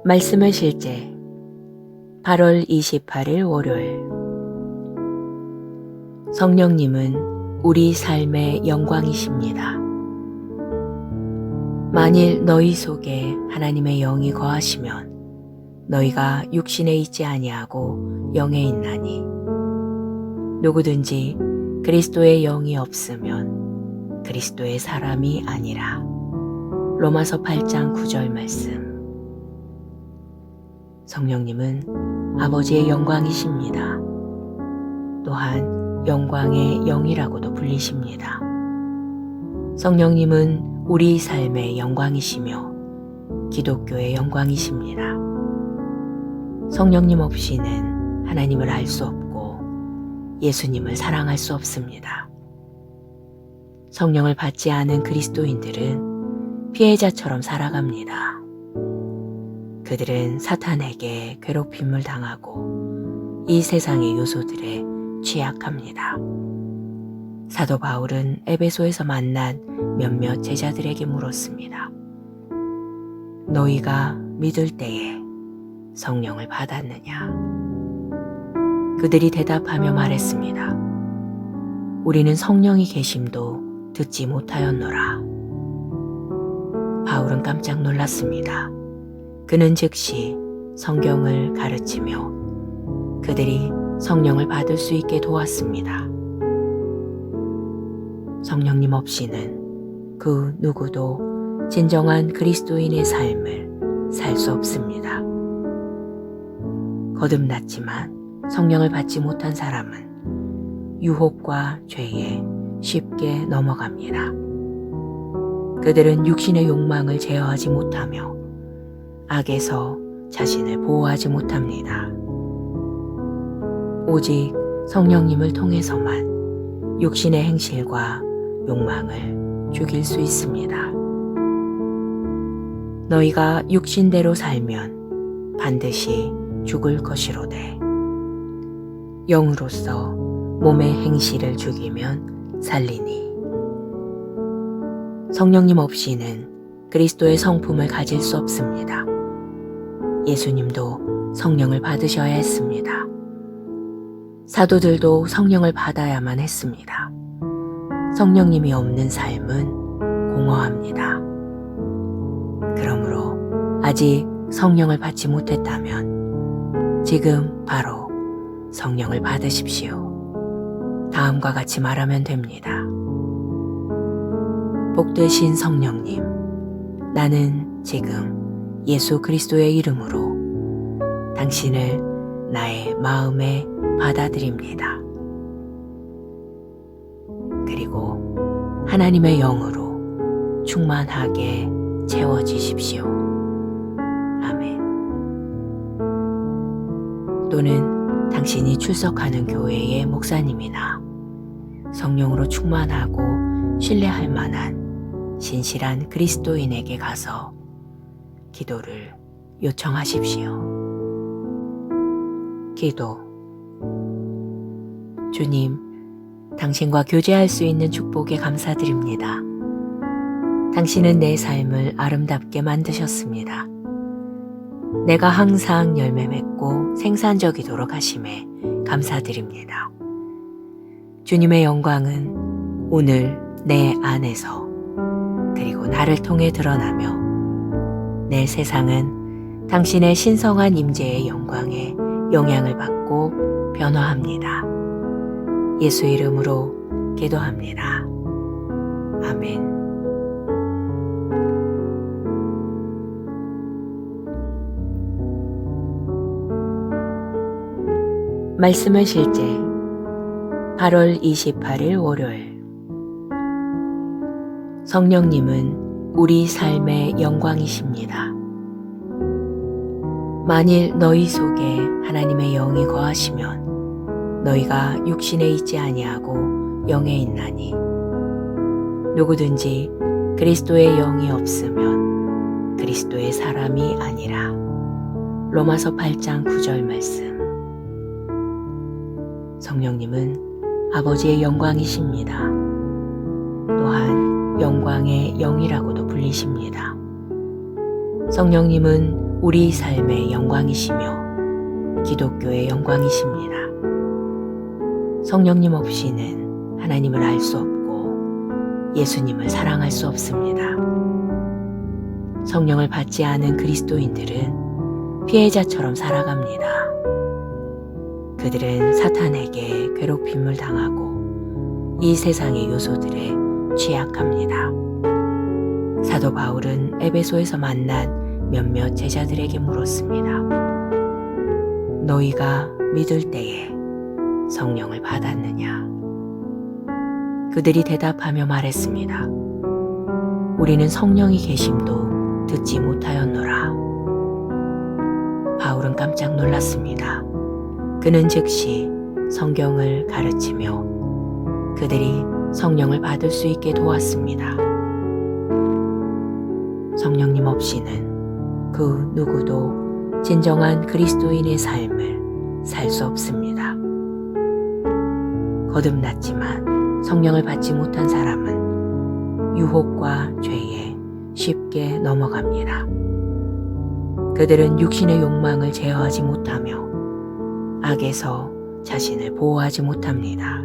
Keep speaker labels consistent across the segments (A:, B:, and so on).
A: 말씀의 실제 8월 28일 월요일. 성령님은 우리 삶의 영광이십니다. 만일 너희 속에 하나님의 영이 거하시면 너희가 육신에 있지 아니하고 영에 있나니, 누구든지 그리스도의 영이 없으면 그리스도의 사람이 아니라. 로마서 8장 9절 말씀. 성령님은 아버지의 영광이십니다. 또한 영광의 영이라고도 불리십니다. 성령님은 우리 삶의 영광이시며 기독교의 영광이십니다. 성령님 없이는 하나님을 알 수 없고 예수님을 사랑할 수 없습니다. 성령을 받지 않은 그리스도인들은 피해자처럼 살아갑니다. 그들은 사탄에게 괴롭힘을 당하고 이 세상의 요소들에 취약합니다. 사도 바울은 에베소에서 만난 몇몇 제자들에게 물었습니다. 너희가 믿을 때에 성령을 받았느냐? 그들이 대답하며 말했습니다. 우리는 성령이 계심도 듣지 못하였노라. 바울은 깜짝 놀랐습니다. 그는 즉시 성경을 가르치며 그들이 성령을 받을 수 있게 도왔습니다. 성령님 없이는 그 누구도 진정한 그리스도인의 삶을 살 수 없습니다. 거듭났지만 성령을 받지 못한 사람은 유혹과 죄에 쉽게 넘어갑니다. 그들은 육신의 욕망을 제어하지 못하며 악에서 자신을 보호하지 못합니다. 오직 성령님을 통해서만 육신의 행실과 욕망을 죽일 수 있습니다. 너희가 육신대로 살면 반드시 죽을 것이로되 영으로서 몸의 행실을 죽이면 살리니. 성령님 없이는 그리스도의 성품을 가질 수 없습니다. 예수님도 성령을 받으셔야 했습니다. 사도들도 성령을 받아야만 했습니다. 성령님이 없는 삶은 공허합니다. 그러므로 아직 성령을 받지 못했다면 지금 바로 성령을 받으십시오. 다음과 같이 말하면 됩니다. 복되신 성령님, 나는 지금 예수 그리스도의 이름으로 당신을 나의 마음에 받아들입니다. 그리고 하나님의 영으로 충만하게 채워지십시오. 아멘. 또는 당신이 출석하는 교회의 목사님이나 성령으로 충만하고 신뢰할 만한 신실한 그리스도인에게 가서 기도를 요청하십시오. 기도. 주님, 당신과 교제할 수 있는 축복에 감사드립니다. 당신은 내 삶을 아름답게 만드셨습니다. 내가 항상 열매 맺고 생산적이도록 하심에 감사드립니다. 주님의 영광은 오늘 내 안에서 그리고 나를 통해 드러나며 내 세상은 당신의 신성한 임재의 영광에 영향을 받고 변화합니다. 예수 이름으로 기도합니다. 아멘. 말씀의 실제 8월 28일 월요일. 성령님은 우리 삶의 영광이십니다. 만일 너희 속에 하나님의 영이 거하시면 너희가 육신에 있지 아니하고 영에 있나니, 누구든지 그리스도의 영이 없으면 그리스도의 사람이 아니라. 로마서 8장 9절 말씀. 성령님은 아버지의 영광이십니다. 또한 영광의 영이라고도 불리십니다. 성령님은 우리 삶의 영광이시며 기독교의 영광이십니다. 성령님 없이는 하나님을 알 수 없고 예수님을 사랑할 수 없습니다. 성령을 받지 않은 그리스도인들은 피해자처럼 살아갑니다. 그들은 사탄에게 괴롭힘을 당하고 이 세상의 요소들에 취약합니다. 사도 바울은 에베소에서 만난 몇몇 제자들에게 물었습니다. 너희가 믿을 때에 성령을 받았느냐? 그들이 대답하며 말했습니다. 우리는 성령이 계심도 듣지 못하였노라. 바울은 깜짝 놀랐습니다. 그는 즉시 성경을 가르치며 그들이 성령을 받을 수 있게 도왔습니다. 성령님 없이는 그 누구도 진정한 그리스도인의 삶을 살 수 없습니다. 거듭났지만 성령을 받지 못한 사람은 유혹과 죄에 쉽게 넘어갑니다. 그들은 육신의 욕망을 제어하지 못하며 악에서 자신을 보호하지 못합니다.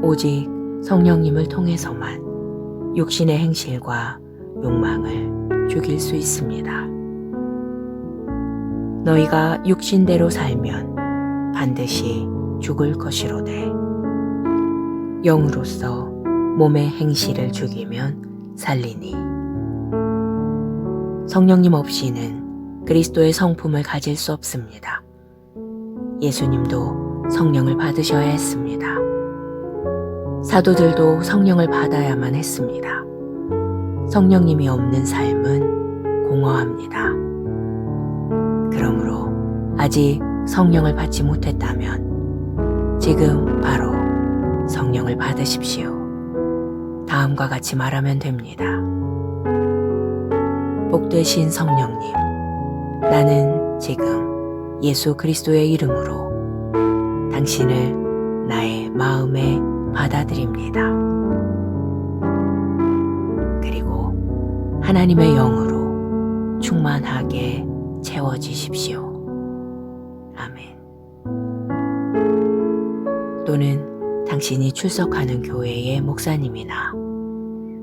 A: 오직 성령님을 통해서만 육신의 행실과 욕망을 죽일 수 있습니다. 너희가 육신대로 살면 반드시 죽을 것이로되 영으로서 몸의 행실을 죽이면 살리니 성령님 없이는 그리스도의 성품을 가질 수 없습니다. 예수님도 성령을 받으셔야 했습니다. 사도들도 성령을 받아야만 했습니다. 성령님이 없는 삶은 공허합니다. 그러므로 아직 성령을 받지 못했다면 지금 바로 성령을 받으십시오. 다음과 같이 말하면 됩니다. 복되신 성령님, 나는 지금 예수 그리스도의 이름으로 당신을 나의 마음에 받아들입니다. 그리고 하나님의 영으로 충만하게 채워지십시오. 아멘. 또는 당신이 출석하는 교회의 목사님이나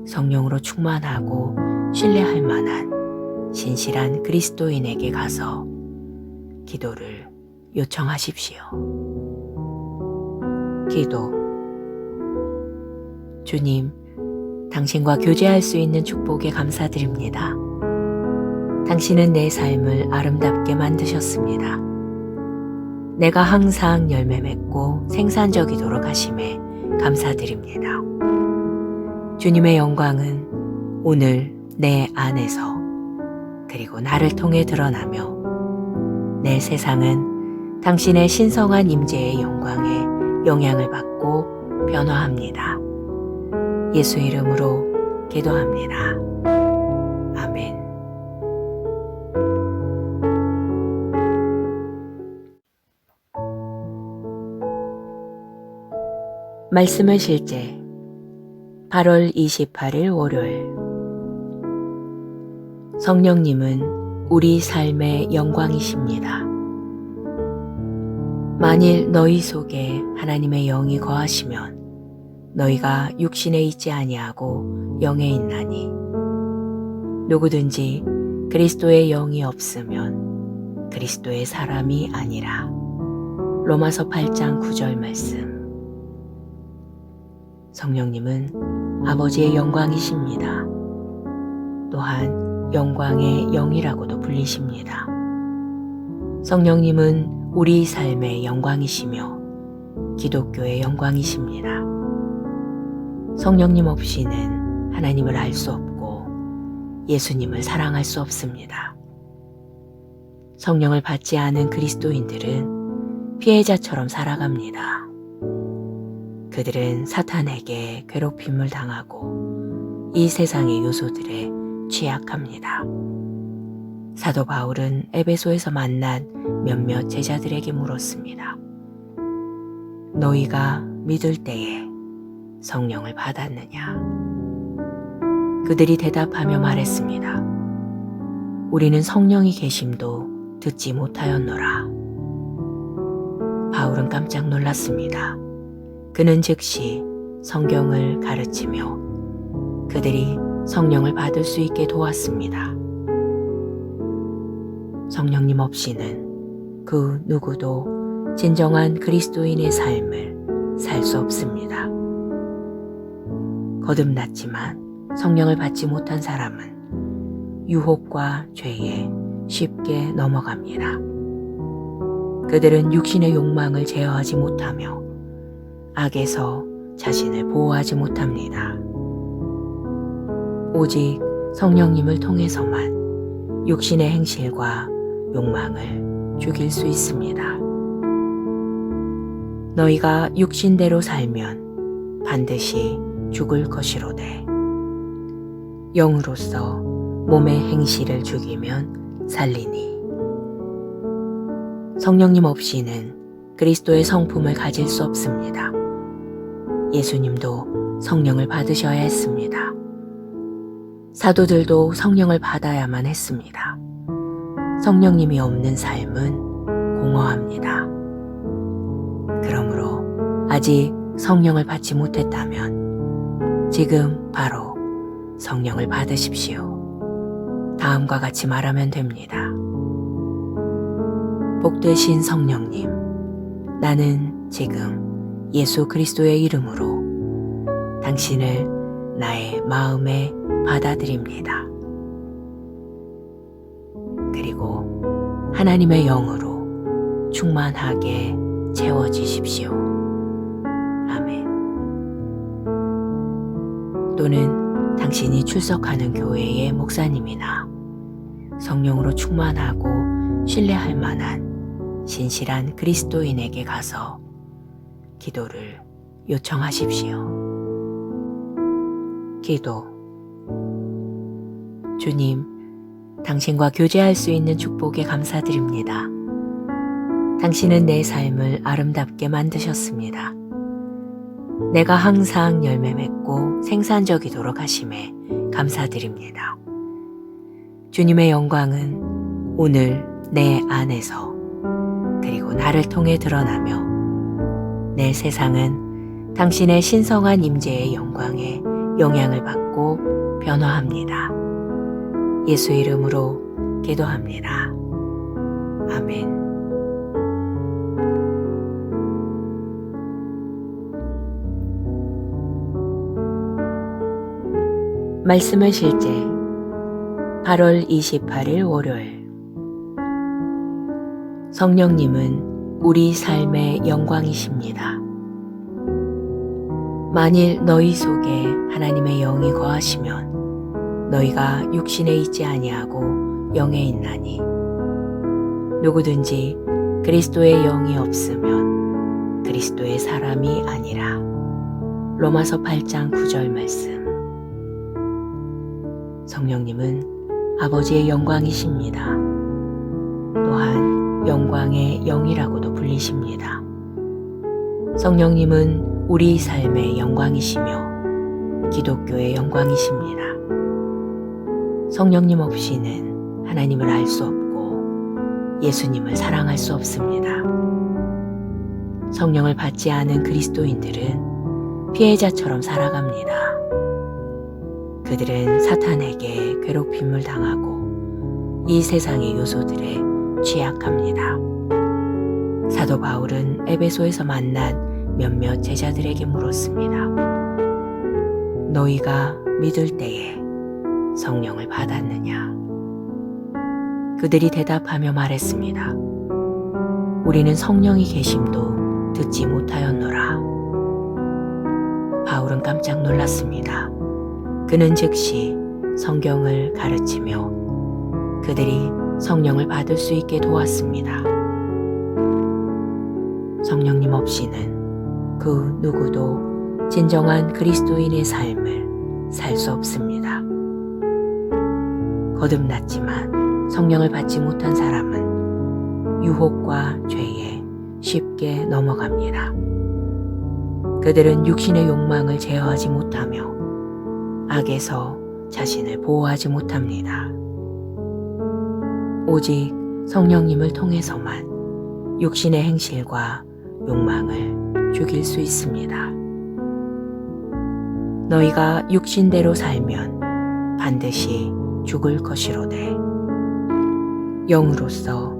A: 성령으로 충만하고 신뢰할 만한 신실한 그리스도인에게 가서 기도를 요청하십시오. 기도. 주님, 당신과 교제할 수 있는 축복에 감사드립니다. 당신은 내 삶을 아름답게 만드셨습니다. 내가 항상 열매 맺고 생산적이도록 하심에 감사드립니다. 주님의 영광은 오늘 내 안에서 그리고 나를 통해 드러나며 내 세상은 당신의 신성한 임재의 영광에 영향을 받고 변화합니다. 예수 이름으로 기도합니다. 아멘. 말씀의 실제 8월 28일 월요일. 성령님은 우리 삶의 영광이십니다. 만일 너희 속에 하나님의 영이 거하시면 너희가 육신에 있지 아니하고 영에 있나니 누구든지 그리스도의 영이 없으면 그리스도의 사람이 아니라. 로마서 8장 9절 말씀. 성령님은 아버지의 영광이십니다. 또한 영광의 영이라고도 불리십니다. 성령님은 우리 삶의 영광이시며 기독교의 영광이십니다. 성령님 없이는 하나님을 알 수 없고 예수님을 사랑할 수 없습니다. 성령을 받지 않은 그리스도인들은 피해자처럼 살아갑니다. 그들은 사탄에게 괴롭힘을 당하고 이 세상의 요소들에 취약합니다. 사도 바울은 에베소에서 만난 몇몇 제자들에게 물었습니다. 너희가 믿을 때에 성령을 받았느냐? 그들이 대답하며 말했습니다. 우리는 성령이 계심도 듣지 못하였노라. 바울은 깜짝 놀랐습니다. 그는 즉시 성경을 가르치며 그들이 성령을 받을 수 있게 도왔습니다. 성령님 없이는 그 누구도 진정한 그리스도인의 삶을 살 수 없습니다. 거듭났지만 성령을 받지 못한 사람은 유혹과 죄에 쉽게 넘어갑니다. 그들은 육신의 욕망을 제어하지 못하며 악에서 자신을 보호하지 못합니다. 오직 성령님을 통해서만 육신의 행실과 욕망을 죽일 수 있습니다. 너희가 육신대로 살면 반드시 죽을 것이로되 영으로서 몸의 행실을 죽이면 살리니. 성령님 없이는 그리스도의 성품을 가질 수 없습니다. 예수님도 성령을 받으셔야 했습니다. 사도들도 성령을 받아야만 했습니다. 성령님이 없는 삶은 공허합니다. 그러므로 아직 성령을 받지 못했다면 지금 바로 성령을 받으십시오. 다음과 같이 말하면 됩니다. 복되신 성령님, 나는 지금 예수 그리스도의 이름으로 당신을 나의 마음에 받아들입니다. 그리고 하나님의 영으로 충만하게 채워지십시오. 아멘. 또는 당신이 출석하는 교회의 목사님이나 성령으로 충만하고 신뢰할 만한 신실한 그리스도인에게 가서 기도를 요청하십시오. 기도. 주님, 당신과 교제할 수 있는 축복에 감사드립니다. 당신은 내 삶을 아름답게 만드셨습니다. 내가 항상 열매 맺고 생산적이도록 하심에 감사드립니다. 주님의 영광은 오늘 내 안에서 그리고 나를 통해 드러나며 내 세상은 당신의 신성한 임재의 영광에 영향을 받고 변화합니다. 예수 이름으로 기도합니다. 아멘. 말씀의 실제 8월 28일 월요일. 성령님은 우리 삶의 영광이십니다. 만일 너희 속에 하나님의 영이 거하시면 너희가 육신에 있지 아니하고 영에 있나니. 누구든지 그리스도의 영이 없으면 그리스도의 사람이 아니라. 로마서 8장 9절 말씀. 성령님은 아버지의 영광이십니다. 또한 영광의 영이라고도 불리십니다. 성령님은 우리 삶의 영광이시며 기독교의 영광이십니다. 성령님 없이는 하나님을 알 수 없고 예수님을 사랑할 수 없습니다. 성령을 받지 않은 그리스도인들은 피해자처럼 살아갑니다. 그들은 사탄에게 괴롭힘을 당하고 이 세상의 요소들에 취약합니다. 사도 바울은 에베소에서 만난 몇몇 제자들에게 물었습니다. 너희가 믿을 때에 성령을 받았느냐? 그들이 대답하며 말했습니다. 우리는 성령이 계심도 듣지 못하였노라. 바울은 깜짝 놀랐습니다. 그는 즉시 성경을 가르치며 그들이 성령을 받을 수 있게 도왔습니다. 성령님 없이는 그 누구도 진정한 그리스도인의 삶을 살 수 없습니다. 거듭났지만 성령을 받지 못한 사람은 유혹과 죄에 쉽게 넘어갑니다. 그들은 육신의 욕망을 제어하지 못하며 악에서 자신을 보호하지 못합니다. 오직 성령님을 통해서만 육신의 행실과 욕망을 죽일 수 있습니다. 너희가 육신대로 살면 반드시 죽을 것이로되 영으로서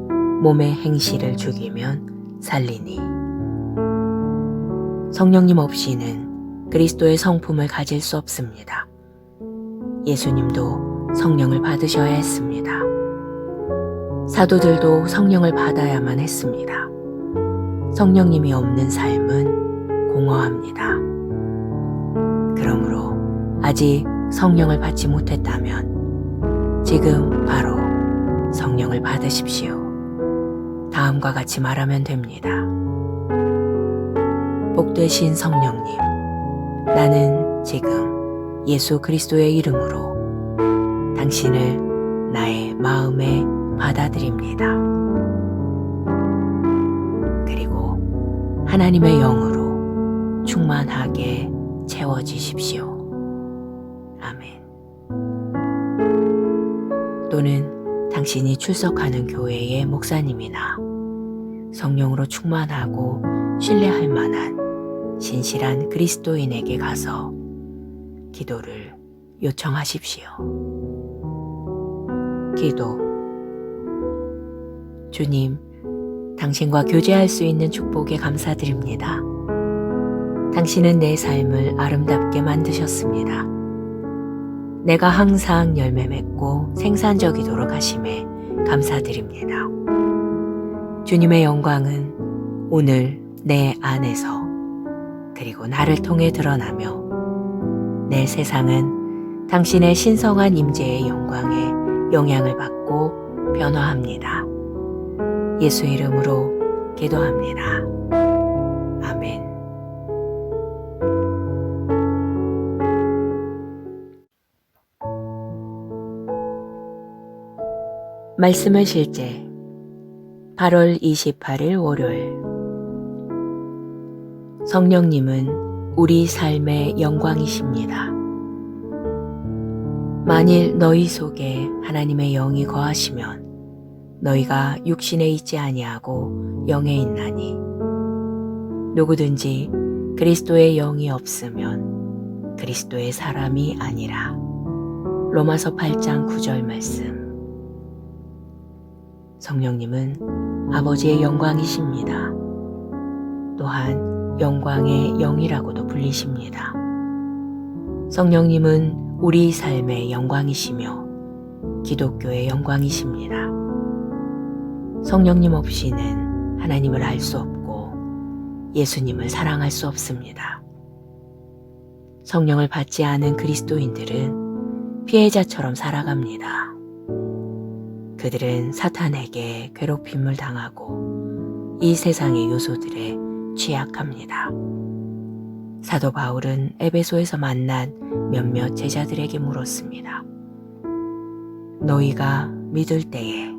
A: 몸의 행실을 죽이면 살리니 성령님 없이는 그리스도의 성품을 가질 수 없습니다. 예수님도 성령을 받으셔야 했습니다. 사도들도 성령을 받아야만 했습니다. 성령님이 없는 삶은 공허합니다. 그러므로 아직 성령을 받지 못했다면 지금 바로 성령을 받으십시오. 다음과 같이 말하면 됩니다. 복되신 성령님, 나는 지금 예수 그리스도의 이름으로 당신을 나의 마음에 받아들입니다. 그리고 하나님의 영으로 충만하게 채워지십시오. 아멘. 또는 당신이 출석하는 교회의 목사님이나 성령으로 충만하고 신뢰할 만한 신실한 그리스도인에게 가서 기도를 요청하십시오. 기도. 주님, 당신과 교제할 수 있는 축복에 감사드립니다. 당신은 내 삶을 아름답게 만드셨습니다. 내가 항상 열매 맺고 생산적이도록 하심에 감사드립니다. 주님의 영광은 오늘 내 안에서 그리고 나를 통해 드러나며 내 세상은 당신의 신성한 임재의 영광에 영향을 받고 변화합니다. 예수 이름으로 기도합니다. 아멘. 말씀의 실제 8월 28일 월요일. 성령님은 우리 삶의 영광이십니다. 만일 너희 속에 하나님의 영이 거하시면 너희가 육신에 있지 아니하고 영에 있나니 누구든지 그리스도의 영이 없으면 그리스도의 사람이 아니라. 로마서 8장 9절 말씀. 성령님은 아버지의 영광이십니다. 또한 영광의 영이라고도 불리십니다. 성령님은 우리 삶의 영광이시며 기독교의 영광이십니다. 성령님 없이는 하나님을 알 수 없고 예수님을 사랑할 수 없습니다. 성령을 받지 않은 그리스도인들은 피해자처럼 살아갑니다. 그들은 사탄에게 괴롭힘을 당하고 이 세상의 요소들에 취약합니다. 사도 바울은 에베소에서 만난 몇몇 제자들에게 물었습니다. 너희가 믿을 때에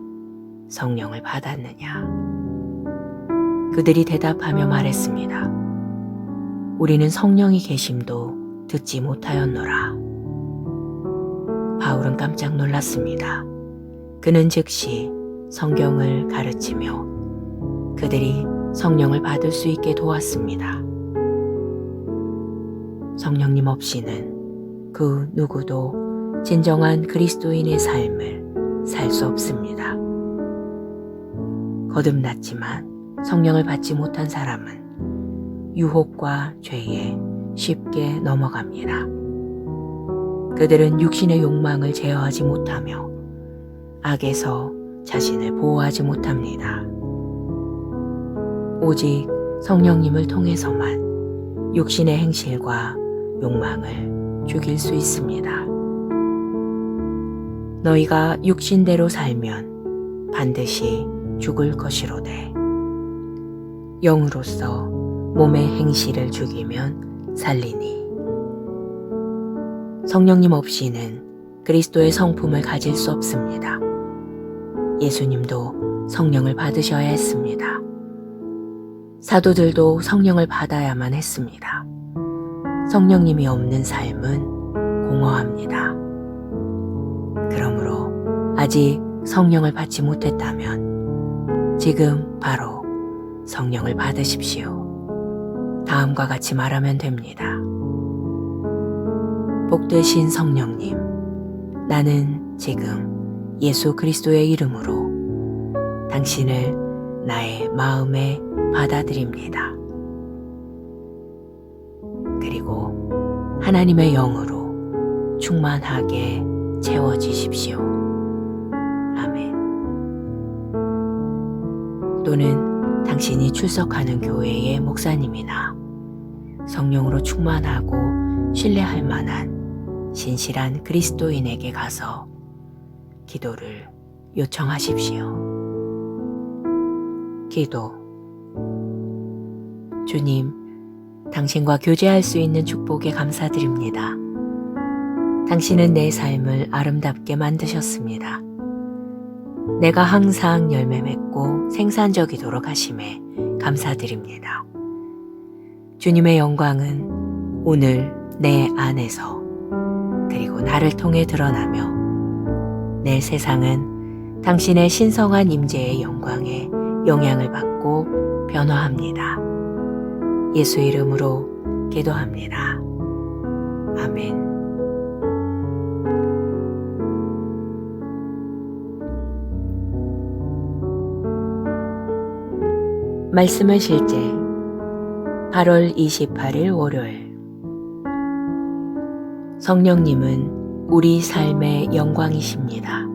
A: 성령을 받았느냐? 그들이 대답하며 말했습니다. 우리는 성령이 계심도 듣지 못하였노라. 바울은 깜짝 놀랐습니다. 그는 즉시 성경을 가르치며 그들이 성령을 받을 수 있게 도왔습니다. 성령님 없이는 그 누구도 진정한 그리스도인의 삶을 살 수 없습니다. 거듭났지만 성령을 받지 못한 사람은 유혹과 죄에 쉽게 넘어갑니다. 그들은 육신의 욕망을 제어하지 못하며 악에서 자신을 보호하지 못합니다. 오직 성령님을 통해서만 육신의 행실과 욕망을 죽일 수 있습니다. 너희가 육신대로 살면 반드시 죽을 것이로되 영으로서 몸의 행실을 죽이면 살리니. 성령님 없이는 그리스도의 성품을 가질 수 없습니다. 예수님도 성령을 받으셔야 했습니다. 사도들도 성령을 받아야만 했습니다. 성령님이 없는 삶은 공허합니다. 그러므로 아직 성령을 받지 못했다면 지금 바로 성령을 받으십시오. 다음과 같이 말하면 됩니다. 복되신 성령님, 나는 지금 예수 그리스도의 이름으로 당신을 나의 마음에 받아들입니다. 그리고 하나님의 영으로 충만하게 채워지십시오. 아멘. 또는 당신이 출석하는 교회의 목사님이나 성령으로 충만하고 신뢰할 만한 신실한 그리스도인에게 가서 기도를 요청하십시오. 기도. 주님, 당신과 교제할 수 있는 축복에 감사드립니다. 당신은 내 삶을 아름답게 만드셨습니다. 내가 항상 열매 맺고 생산적이도록 하심에 감사드립니다. 주님의 영광은 오늘 내 안에서 그리고 나를 통해 드러나며 내 세상은 당신의 신성한 임재의 영광에 영향을 받고 변화합니다. 예수 이름으로 기도합니다. 아멘. 말씀의 실제 8월 28일 월요일. 성령님은 우리 삶의 영광이십니다.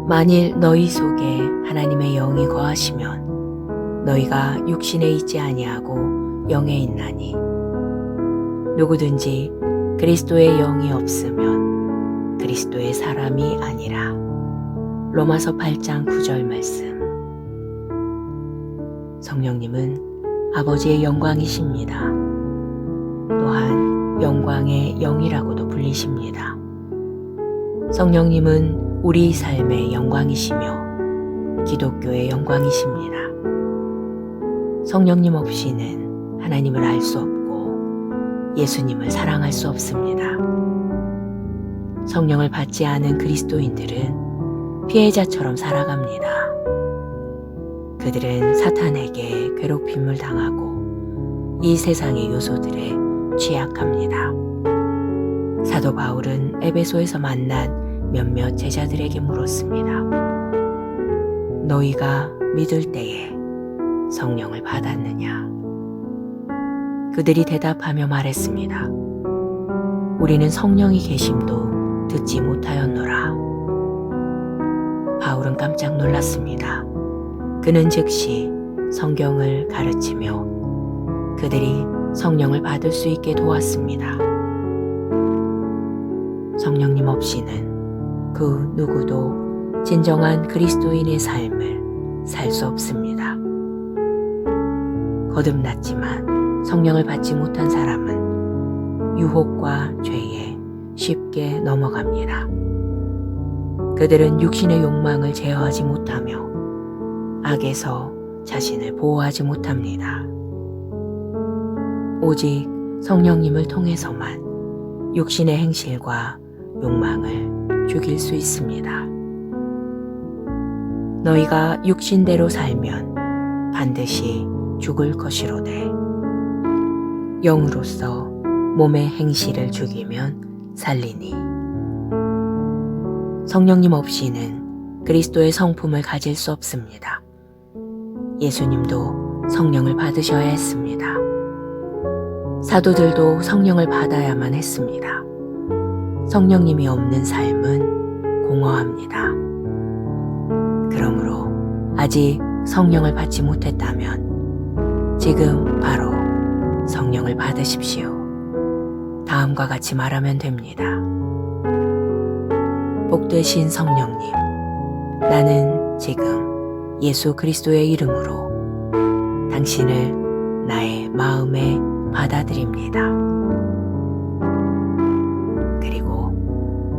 A: 만일 너희 속에 하나님의 영이 거하시면 너희가 육신에 있지 아니하고 영에 있나니 누구든지 그리스도의 영이 없으면 그리스도의 사람이 아니라. 로마서 8장 9절 말씀. 성령님은 아버지의 영광이십니다. 또한 영광의 영이라고도 불리십니다. 성령님은 우리 삶의 영광이시며 기독교의 영광이십니다. 성령님 없이는 하나님을 알 수 없고 예수님을 사랑할 수 없습니다. 성령을 받지 않은 그리스도인들은 피해자처럼 살아갑니다. 그들은 사탄에게 괴롭힘을 당하고 이 세상의 요소들에 취약합니다. 사도 바울은 에베소에서 만난 몇몇 제자들에게 물었습니다. 너희가 믿을 때에 성령을 받았느냐? 그들이 대답하며 말했습니다. 우리는 성령이 계심도 듣지 못하였노라. 바울은 깜짝 놀랐습니다. 그는 즉시 성경을 가르치며 그들이 성령을 받을 수 있게 도왔습니다. 성령님 없이는 그 누구도 진정한 그리스도인의 삶을 살 수 없습니다. 거듭났지만 성령을 받지 못한 사람은 유혹과 죄에 쉽게 넘어갑니다. 그들은 육신의 욕망을 제어하지 못하며 악에서 자신을 보호하지 못합니다. 오직 성령님을 통해서만 육신의 행실과 욕망을 죽일 수 있습니다. 너희가 육신대로 살면 반드시 죽을 것이로되 영으로서 몸의 행실을 죽이면 살리니. 성령님 없이는 그리스도의 성품을 가질 수 없습니다. 예수님도 성령을 받으셔야 했습니다. 사도들도 성령을 받아야만 했습니다. 성령님이 없는 삶은 공허합니다. 그러므로 아직 성령을 받지 못했다면 지금 바로 성령을 받으십시오. 다음과 같이 말하면 됩니다. 복되신 성령님, 나는 지금 예수 그리스도의 이름으로 당신을 나의 마음에 받아들입니다. 그리고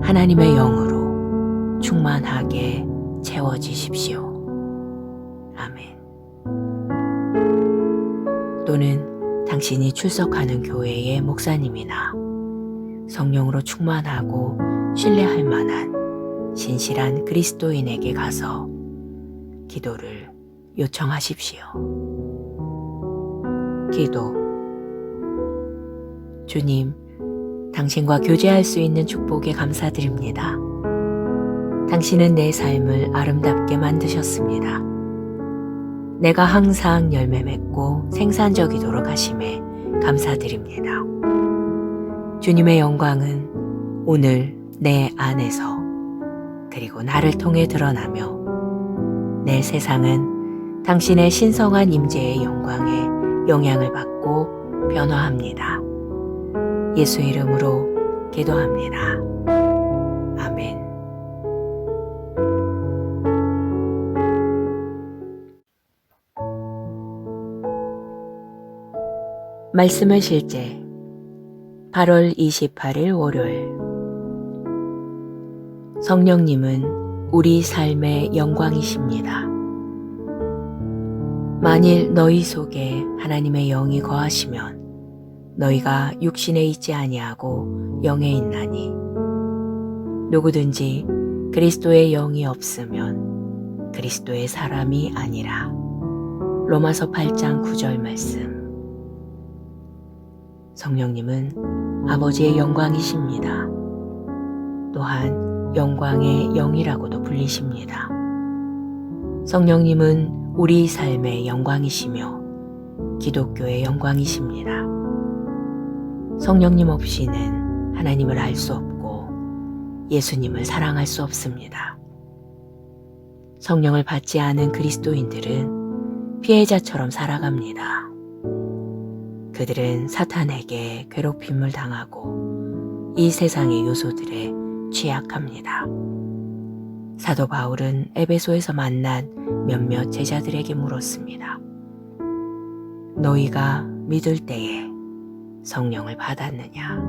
A: 하나님의 영으로 충만하게 채워지십시오. 아멘. 또는 당신이 출석하는 교회의 목사님이나 성령으로 충만하고 신뢰할 만한 신실한 그리스도인에게 가서 기도를 요청하십시오. 기도. 주님, 당신과 교제할 수 있는 축복에 감사드립니다. 당신은 내 삶을 아름답게 만드셨습니다. 내가 항상 열매 맺고 생산적이도록 하심에 감사드립니다. 주님의 영광은 오늘 내 안에서 그리고 나를 통해 드러나며 내 세상은 당신의 신성한 임재의 영광에 영향을 받고 변화합니다. 예수 이름으로 기도합니다. 아멘. 말씀의 실제 8월 28일 월요일. 성령님은 우리 삶의 영광이십니다. 만일 너희 속에 하나님의 영이 거하시면 너희가 육신에 있지 아니하고 영에 있나니 누구든지 그리스도의 영이 없으면 그리스도의 사람이 아니라. 로마서 8장 9절 말씀. 성령님은 아버지의 영광이십니다. 또한 영광의 영이라고도 불리십니다. 성령님은 우리 삶의 영광이시며 기독교의 영광이십니다. 성령님 없이는 하나님을 알 수 없고 예수님을 사랑할 수 없습니다. 성령을 받지 않은 그리스도인들은 피해자처럼 살아갑니다. 그들은 사탄에게 괴롭힘을 당하고 이 세상의 요소들에 취약합니다. 사도 바울은 에베소에서 만난 몇몇 제자들에게 물었습니다. 너희가 믿을 때에 성령을 받았느냐?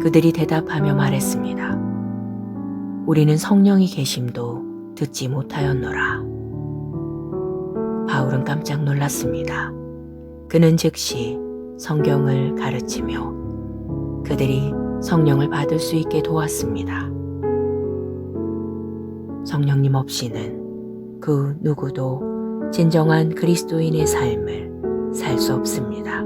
A: 그들이 대답하며 말했습니다. 우리는 성령이 계심도 듣지 못하였노라. 바울은 깜짝 놀랐습니다. 그는 즉시 성경을 가르치며 그들이 성령을 받을 수 있게 도왔습니다. 성령님 없이는 그 누구도 진정한 그리스도인의 삶을 살 수 없습니다.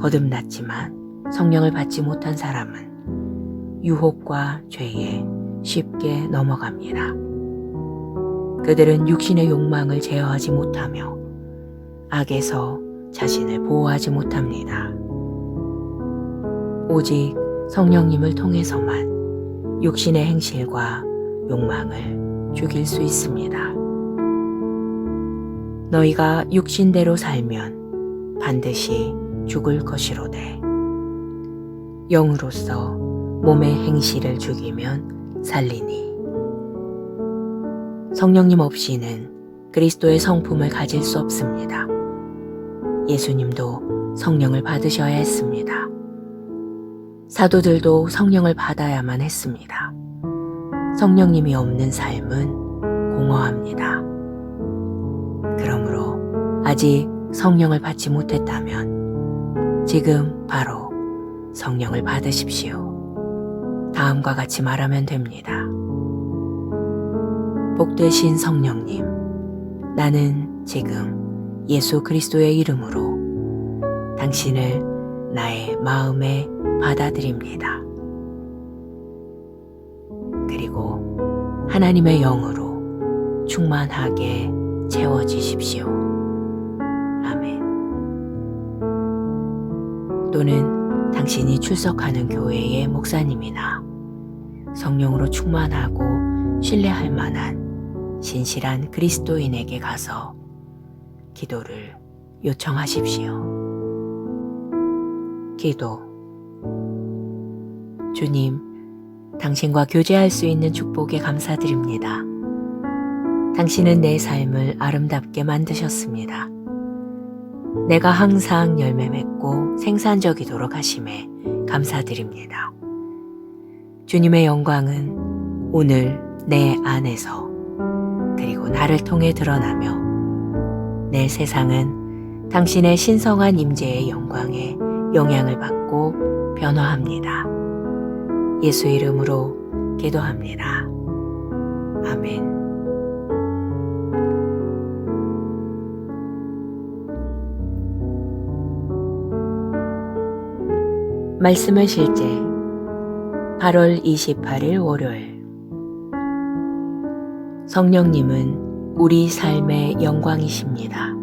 A: 거듭났지만 성령을 받지 못한 사람은 유혹과 죄에 쉽게 넘어갑니다. 그들은 육신의 욕망을 제어하지 못하며 악에서 자신을 보호하지 못합니다. 오직 성령님을 통해서만 육신의 행실과 욕망을 죽일 수 있습니다. 너희가 육신대로 살면 반드시 죽을 것이로되 영으로서 몸의 행실을 죽이면 살리니. 성령님 없이는 그리스도의 성품을 가질 수 없습니다. 예수님도 성령을 받으셔야 했습니다. 사도들도 성령을 받아야만 했습니다. 성령님이 없는 삶은 공허합니다. 그러므로 아직 성령을 받지 못했다면 지금 바로 성령을 받으십시오. 다음과 같이 말하면 됩니다. 복되신 성령님, 나는 지금 예수 그리스도의 이름으로 당신을 나의 마음에 받아들입니다. 그리고 하나님의 영으로 충만하게 채워지십시오. 아멘. 또는 당신이 출석하는 교회의 목사님이나 성령으로 충만하고 신뢰할 만한 신실한 그리스도인에게 가서 기도를 요청하십시오. 기도. 주님, 당신과 교제할 수 있는 축복에 감사드립니다. 당신은 내 삶을 아름답게 만드셨습니다. 내가 항상 열매 맺고 생산적이도록 하심에 감사드립니다. 주님의 영광은 오늘 내 안에서 그리고 나를 통해 드러나며 내 세상은 당신의 신성한 임재의 영광에 영향을 받고 변화합니다. 예수 이름으로 기도합니다. 아멘. 말씀의 실제 8월 28일 월요일. 성령님은 우리 삶의 영광이십니다.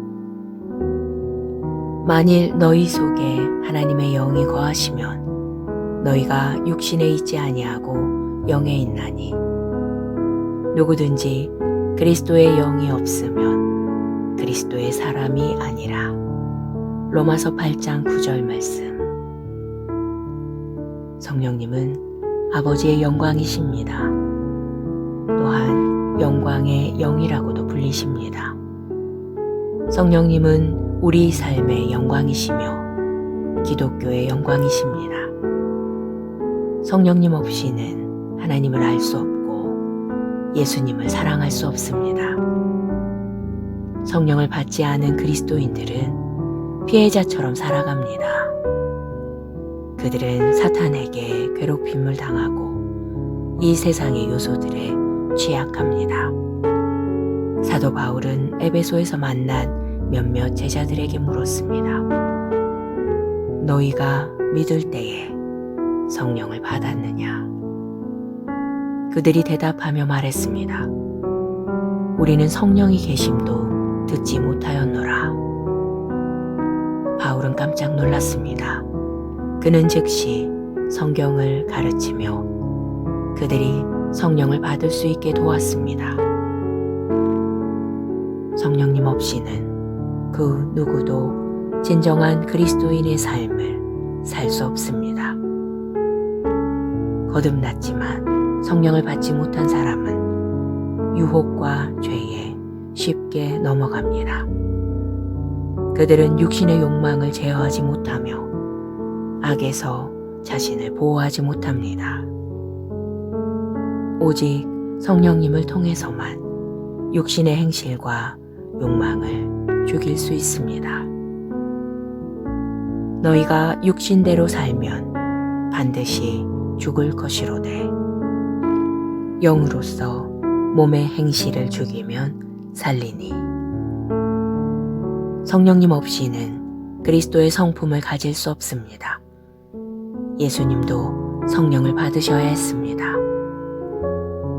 A: 만일 너희 속에 하나님의 영이 거하시면 너희가 육신에 있지 아니하고 영에 있나니, 누구든지 그리스도의 영이 없으면 그리스도의 사람이 아니라. 로마서 8장 9절 말씀. 성령님은 아버지의 영광이십니다. 또한 영광의 영이라고도 불리십니다. 성령님은 우리 삶의 영광이시며 기독교의 영광이십니다. 성령님 없이는 하나님을 알 수 없고 예수님을 사랑할 수 없습니다. 성령을 받지 않은 그리스도인들은 피해자처럼 살아갑니다. 그들은 사탄에게 괴롭힘을 당하고 이 세상의 요소들에 취약합니다. 사도 바울은 에베소에서 만난 몇몇 제자들에게 물었습니다. 너희가 믿을 때에 성령을 받았느냐? 그들이 대답하며 말했습니다. 우리는 성령이 계심도 듣지 못하였노라. 바울은 깜짝 놀랐습니다. 그는 즉시 성경을 가르치며 그들이 성령을 받을 수 있게 도왔습니다. 성령님 없이는 그 누구도 진정한 그리스도인의 삶을 살 수 없습니다. 거듭났지만 성령을 받지 못한 사람은 유혹과 죄에 쉽게 넘어갑니다. 그들은 육신의 욕망을 제어하지 못하며 악에서 자신을 보호하지 못합니다. 오직 성령님을 통해서만 육신의 행실과 욕망을 죽일 수 있습니다. 너희가 육신대로 살면 반드시 죽을 것이로되 영으로서 몸의 행실을 죽이면 살리니. 성령님 없이는 그리스도의 성품을 가질 수 없습니다. 예수님도 성령을 받으셔야 했습니다.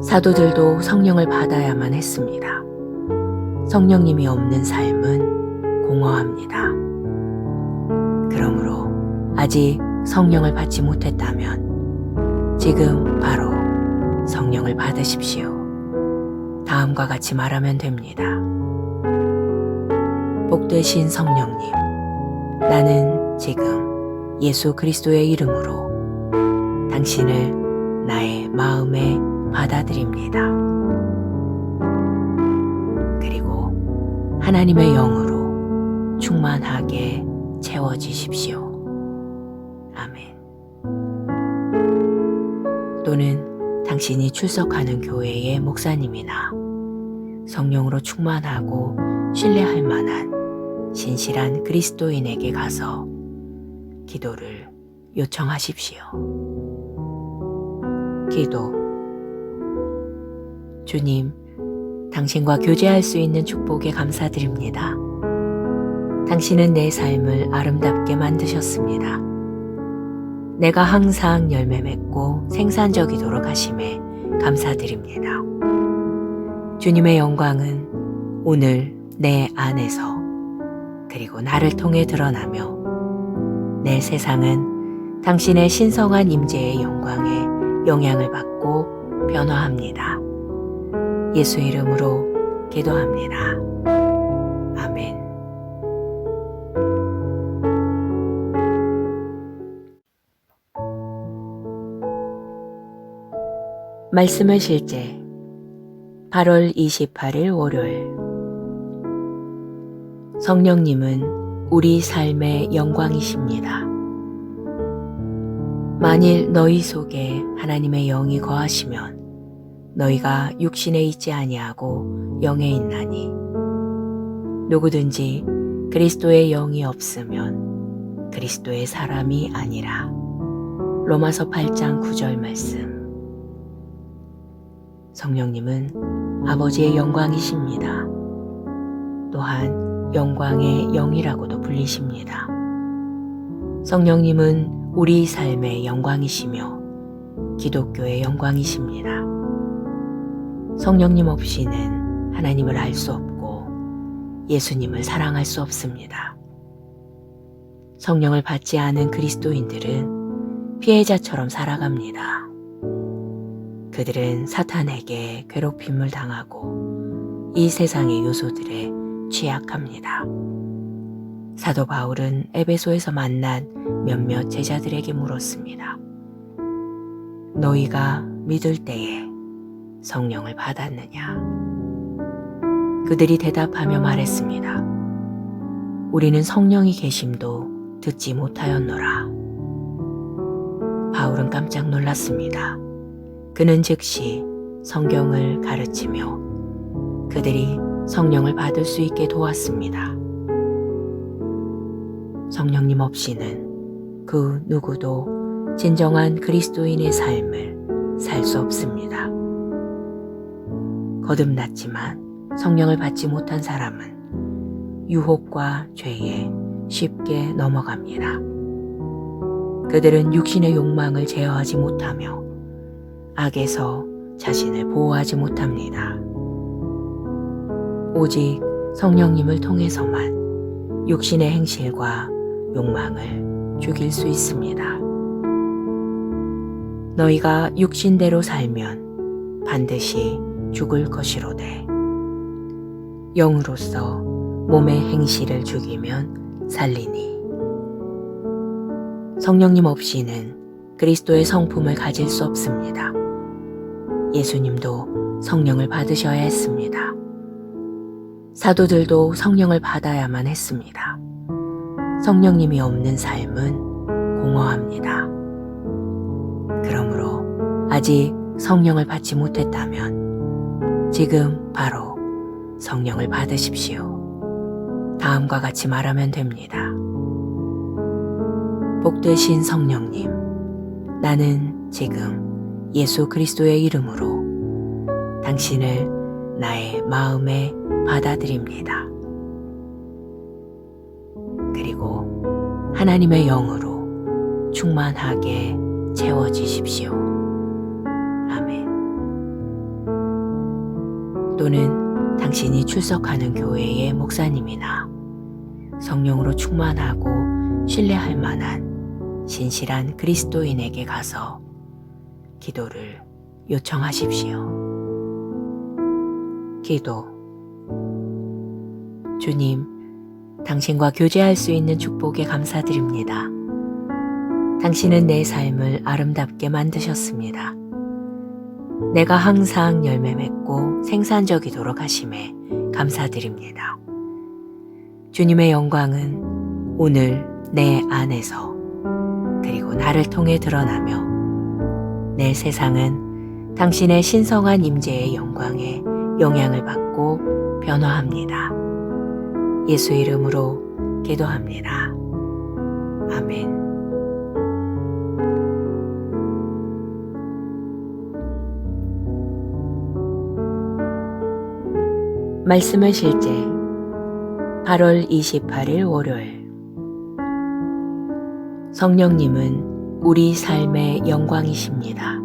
A: 사도들도 성령을 받아야만 했습니다. 성령님이 없는 삶은 공허합니다. 그러므로 아직 성령을 받지 못했다면 지금 바로 성령을 받으십시오. 다음과 같이 말하면 됩니다. 복되신 성령님, 나는 지금 예수 그리스도의 이름으로 당신을 나의 마음에 받아들입니다. 그리고 하나님의 영으로 충만하게 채워지십시오. 아멘. 또는 당신이 출석하는 교회의 목사님이나 성령으로 충만하고 신뢰할 만한 신실한 그리스도인에게 가서 기도를 요청하십시오. 기도. 주님, 당신과 교제할 수 있는 축복에 감사드립니다. 당신은 내 삶을 아름답게 만드셨습니다. 내가 항상 열매 맺고 생산적이도록 하심에 감사드립니다. 주님의 영광은 오늘 내 안에서 그리고 나를 통해 드러나며 내 세상은 당신의 신성한 임재의 영광에 영향을 받고 변화합니다. 예수 이름으로 기도합니다. 아멘. 말씀의 실제 8월 28일 월요일. 성령님은 우리 삶의 영광이십니다. 만일 너희 속에 하나님의 영이 거하시면 너희가 육신에 있지 아니하고 영에 있나니, 누구든지 그리스도의 영이 없으면 그리스도의 사람이 아니라. 로마서 8장 9절 말씀. 성령님은 아버지의 영광이십니다. 또한 영광의 영이라고도 불리십니다. 성령님은 우리 삶의 영광이시며 기독교의 영광이십니다. 성령님 없이는 하나님을 알 수 없고 예수님을 사랑할 수 없습니다. 성령을 받지 않은 그리스도인들은 피해자처럼 살아갑니다. 그들은 사탄에게 괴롭힘을 당하고 이 세상의 요소들에 취약합니다. 사도 바울은 에베소에서 만난 몇몇 제자들에게 물었습니다. 너희가 믿을 때에 성령을 받았느냐? 그들이 대답하며 말했습니다. 우리는 성령이 계심도 듣지 못하였노라. 바울은 깜짝 놀랐습니다. 그는 즉시 성경을 가르치며 그들이 성령을 받을 수 있게 도왔습니다. 성령님 없이는 그 누구도 진정한 그리스도인의 삶을 살 수 없습니다. 거듭났지만 성령을 받지 못한 사람은 유혹과 죄에 쉽게 넘어갑니다. 그들은 육신의 욕망을 제어하지 못하며 악에서 자신을 보호하지 못합니다. 오직 성령님을 통해서만 육신의 행실과 욕망을 죽일 수 있습니다. 너희가 육신대로 살면 반드시 죽을 것이로되 영으로서 몸의 행실을 죽이면 살리니. 성령님 없이는 그리스도의 성품을 가질 수 없습니다. 예수님도 성령을 받으셔야 했습니다. 사도들도 성령을 받아야만 했습니다. 성령님이 없는 삶은 공허합니다. 그러므로 아직 성령을 받지 못했다면 지금 바로 성령을 받으십시오. 다음과 같이 말하면 됩니다. 복되신 성령님, 나는 지금 예수 그리스도의 이름으로 당신을 나의 마음에 받아들입니다. 그리고 하나님의 영으로 충만하게 채워지십시오. 아멘. 또는 당신이 출석하는 교회의 목사님이나 성령으로 충만하고 신뢰할 만한 신실한 그리스도인에게 가서 기도를 요청하십시오. 기도. 주님, 당신과 교제할 수 있는 축복에 감사드립니다. 당신은 내 삶을 아름답게 만드셨습니다. 내가 항상 열매 맺고 생산적이도록 하심에 감사드립니다. 주님의 영광은 오늘 내 안에서 그리고 나를 통해 드러나며 내 세상은 당신의 신성한 임재의 영광에 영향을 받고 변화합니다. 예수 이름으로 기도합니다. 아멘. 말씀의 실제 8월 28일 월요일. 성령님은 우리 삶의 영광이십니다.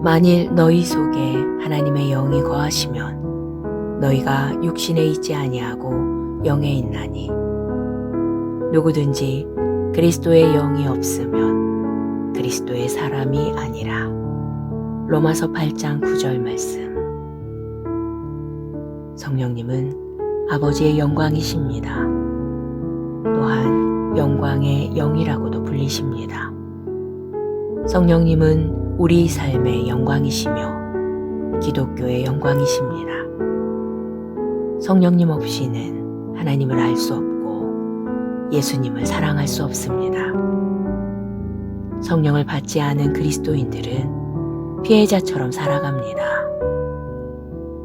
A: 만일 너희 속에 하나님의 영이 거하시면 너희가 육신에 있지 아니하고 영에 있나니. 누구든지 그리스도의 영이 없으면 그리스도의 사람이 아니라. 로마서 8장 9절 말씀. 성령님은 아버지의 영광이십니다. 또한 영광의 영이라고도 불리십니다. 성령님은 우리 삶의 영광이시며 기독교의 영광이십니다. 성령님 없이는 하나님을 알 수 없고 예수님을 사랑할 수 없습니다. 성령을 받지 않은 그리스도인들은 피해자처럼 살아갑니다.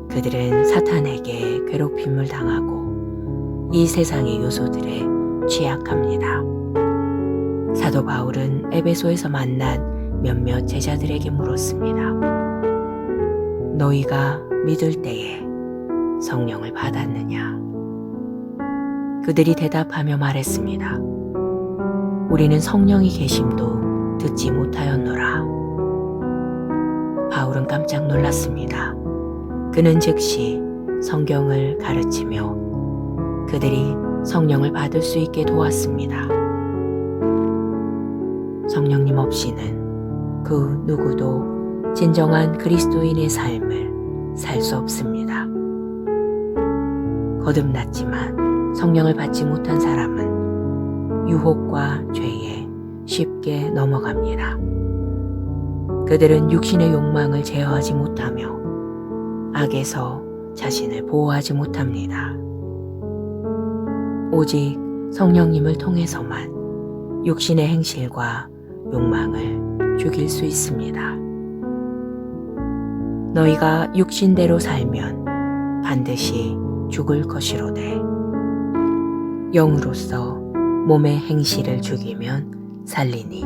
A: 그들은 사탄에게 괴롭힘을 당하고 이 세상의 요소들에 취약합니다. 사도 바울은 에베소에서 만난 몇몇 제자들에게 물었습니다. 너희가 믿을 때에 성령을 받았느냐? 그들이 대답하며 말했습니다. 우리는 성령이 계심도 듣지 못하였노라. 바울은 깜짝 놀랐습니다. 그는 즉시 성경을 가르치며 그들이 성령을 받을 수 있게 도왔습니다. 성령님 없이는 그 누구도 진정한 그리스도인의 삶을 살 수 없습니다. 거듭났지만 성령을 받지 못한 사람은 유혹과 죄에 쉽게 넘어갑니다. 그들은 육신의 욕망을 제어하지 못하며 악에서 자신을 보호하지 못합니다. 오직 성령님을 통해서만 육신의 행실과 욕망을 죽일 수 있습니다. 너희가 육신대로 살면 반드시 죽을 것이로되 영으로서 몸의 행실을 죽이면 살리니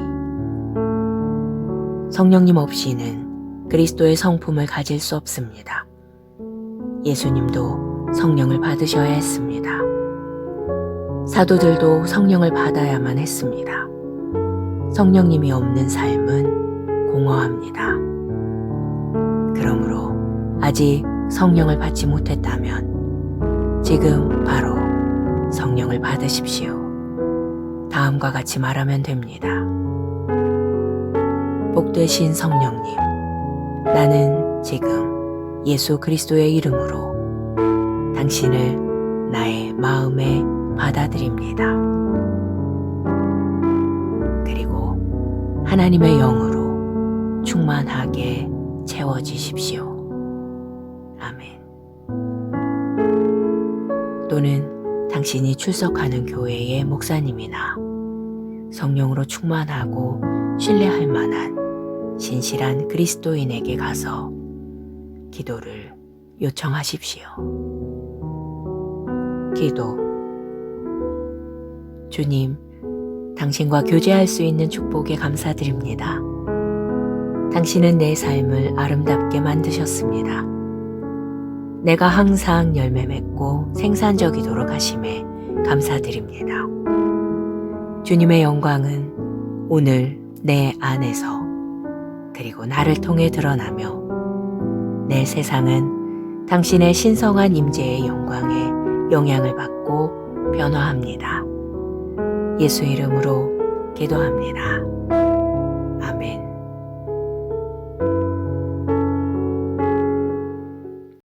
A: 성령님 없이는 그리스도의 성품을 가질 수 없습니다. 예수님도 성령을 받으셔야 했습니다. 사도들도 성령을 받아야만 했습니다. 성령님이 없는 삶은 공허합니다. 그러므로 아직 성령을 받지 못했다면 지금 바로 성령을 받으십시오. 다음과 같이 말하면 됩니다. 복되신 성령님, 나는 지금 예수 그리스도의 이름으로 당신을 나의 마음에 받아들입니다. 그리고 하나님의 영으로 충만하게 채워지십시오. 아멘. 또는 당신이 출석하는 교회의 목사님이나 성령으로 충만하고 신뢰할 만한 신실한 그리스도인에게 가서 기도를 요청하십시오. 기도. 주님, 당신과 교제할 수 있는 축복에 감사드립니다. 당신은 내 삶을 아름답게 만드셨습니다. 내가 항상 열매 맺고 생산적이도록 하심에 감사드립니다. 주님의 영광은 오늘 내 안에서 그리고 나를 통해 드러나며 내 세상은 당신의 신성한 임재의 영광에 영향을 받고 변화합니다. 예수 이름으로 기도합니다.